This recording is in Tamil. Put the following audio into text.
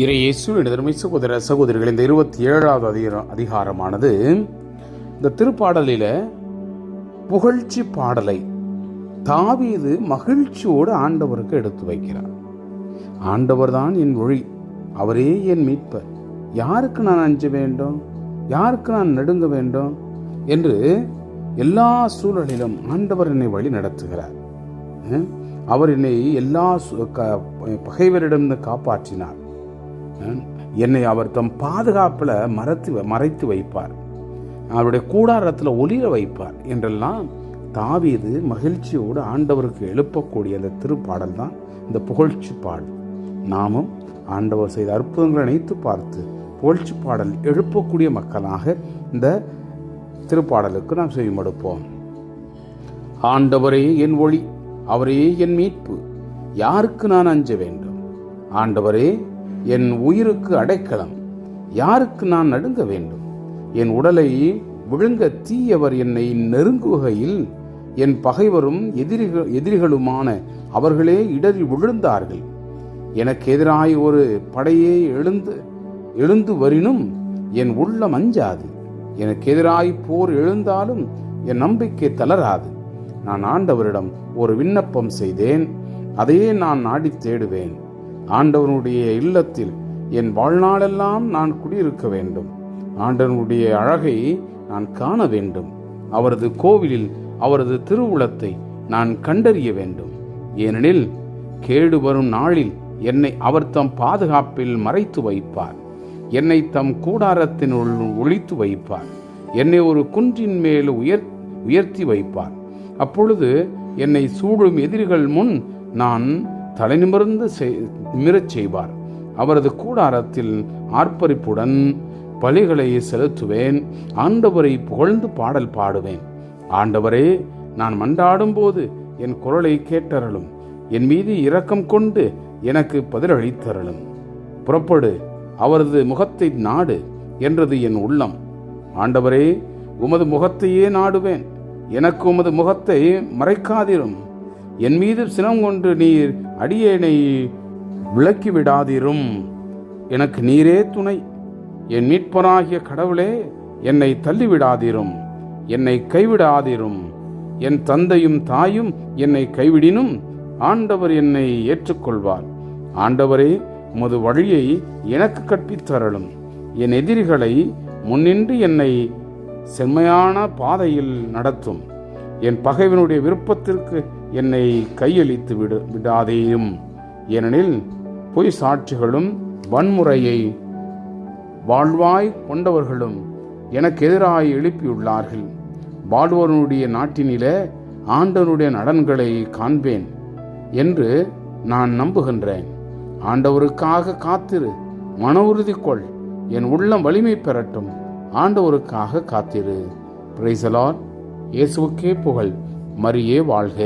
இறையேசுவின் அருமை சகோதர சகோதரிகள், இந்த 27வது அதிகாரமானது இந்த திருப்பாடலில் புகழ்ச்சி பாடலை தாவீது மகிழ்ச்சியோடு ஆண்டவருக்கு எடுத்து வைக்கிறார். ஆண்டவர் தான் என் ஒளி, அவரே என் மீட்பர், யாருக்கு நான் அஞ்ச வேண்டும், யாருக்கு நான் நடுங்க வேண்டும் என்று எல்லா சூழலிலும் ஆண்டவர் என்னை வழி நடத்துகிறார். அவர் என்னை எல்லா பகைவரிடமிருந்து காப்பாற்றினார். என்னை அவர் தம் பாதுகாப்பில் மறைத்து வைப்பார், அவருடைய கூடாரத்தில் ஒளிர வைப்பார் என்றெல்லாம் தாவீது மகிழ்ச்சியோடு ஆண்டவருக்கு எழுப்பக்கூடிய அந்த திருப்பாடல் தான் இந்த புகழ்ச்சி பாடல். நாமும் ஆண்டவர் செய்த அற்புதங்களை நினைத்து பார்த்து புகழ்ச்சி பாடல் எழுப்பக்கூடிய மக்களாக இந்த திருப்பாடலுக்கு நாம் செவிமடுப்போம். ஆண்டவரே என் ஒளி, அவரே என் மீட்பு, யாருக்கு நான் அஞ்ச வேண்டும்? ஆண்டவரே என் உயிருக்கு அடைக்கலம், யாருக்கு நான் நடுங்க வேண்டும்? என் உடலை விழுங்க தீயவர் என்னை நெருங்குகையில் என் பகைவரும் எதிரிகளுமான அவர்களே இடறி விழுந்தார்கள். எனக்கு எதிராய் ஒரு படையே எழுந்து வரினும் என் உள்ளம் அஞ்சாது. எனக்கு எதிராய் போர் எழுந்தாலும் என் நம்பிக்கை தளராது. நான் ஆண்டவரிடம் ஒரு விண்ணப்பம் செய்தேன், அதையே நான் நாடி தேடுவேன். ஆண்டவனுடைய இல்லத்தில் என் வாழ்நாளெல்லாம் நான் குடியிருக்க வேண்டும். ஆண்டவனுடைய அழகை நான் காண வேண்டும். அவரது கோவிலில் அவரது திருவுளத்தை நான் கண்டறிய வேண்டும். ஏனெனில் கேடு வரும் நாளில் என்னை அவர் தம் பாதுகாப்பில் மறைத்து வைப்பார். என்னை தம் கூடாரத்தினுள் ஒளித்து வைப்பார். என்னை ஒரு குன்றின் மேல் உயர்த்தி வைப்பார். அப்பொழுது என்னை சூழும் எதிரிகள் முன் நான் தலை நிமிரச் செய்வார். அவரது கூடாரத்தில் ஆர்ப்பரிப்புடன் பலிகளை செலுத்துவேன். ஆண்டவரை புகழ்ந்து பாடல் பாடுவேன். ஆண்டவரே, நான் மன்றாடும் போது என் குரலை கேட்டருளும். என் மீது இரக்கம் கொண்டு எனக்கு பதிலளித்தருளும். புறப்படு, அவரது முகத்தை நாடு என்றது என் உள்ளம். ஆண்டவரே, உமது முகத்தையே நாடுவேன். எனக்கு உமது முகத்தை மறைக்காதிரும். என் மீது சினம் கொண்டு நீர் அடியேனை விலக்கிவிடாதிரும். எனக்கு நீரே துணை. என் மீட்பராகிய கடவுளே, என்னை தள்ளிவிடாதிரும், என்னை கைவிடாதிரும். என் தந்தையும் தாயும் என்னை கைவிடினும் ஆண்டவர் என்னை ஏற்றுக்கொள்வார். ஆண்டவரே, உமது வழியை எனக்கு கற்பித்தருளும். என் எதிரிகளை முன்னின்று என்னை செம்மையான பாதையில் நடத்தும். என் பகைவனுடைய விருப்பத்திற்கு என்னை கையளித்து விடாதேயும். ஏனெனில் பொய் சாட்சிகளும் வன்முறையை வாழ்வாய் கொண்டவர்களும் எனக்கு எதிராய் எழுப்பியுள்ளார்கள். வாழ்வனுடைய நாட்டினிலே ஆண்டவனுடைய நலன்களை காண்பேன் என்று நான் நம்புகின்றேன். ஆண்டவருக்காக காத்திரு, மன உறுதி கொள். என் உள்ளம் வலிமை பெறட்டும். ஆண்டவருக்காக காத்திரு. Praise the Lord. இயேசுவுக்கே புகழ். மரியே வாழ்க.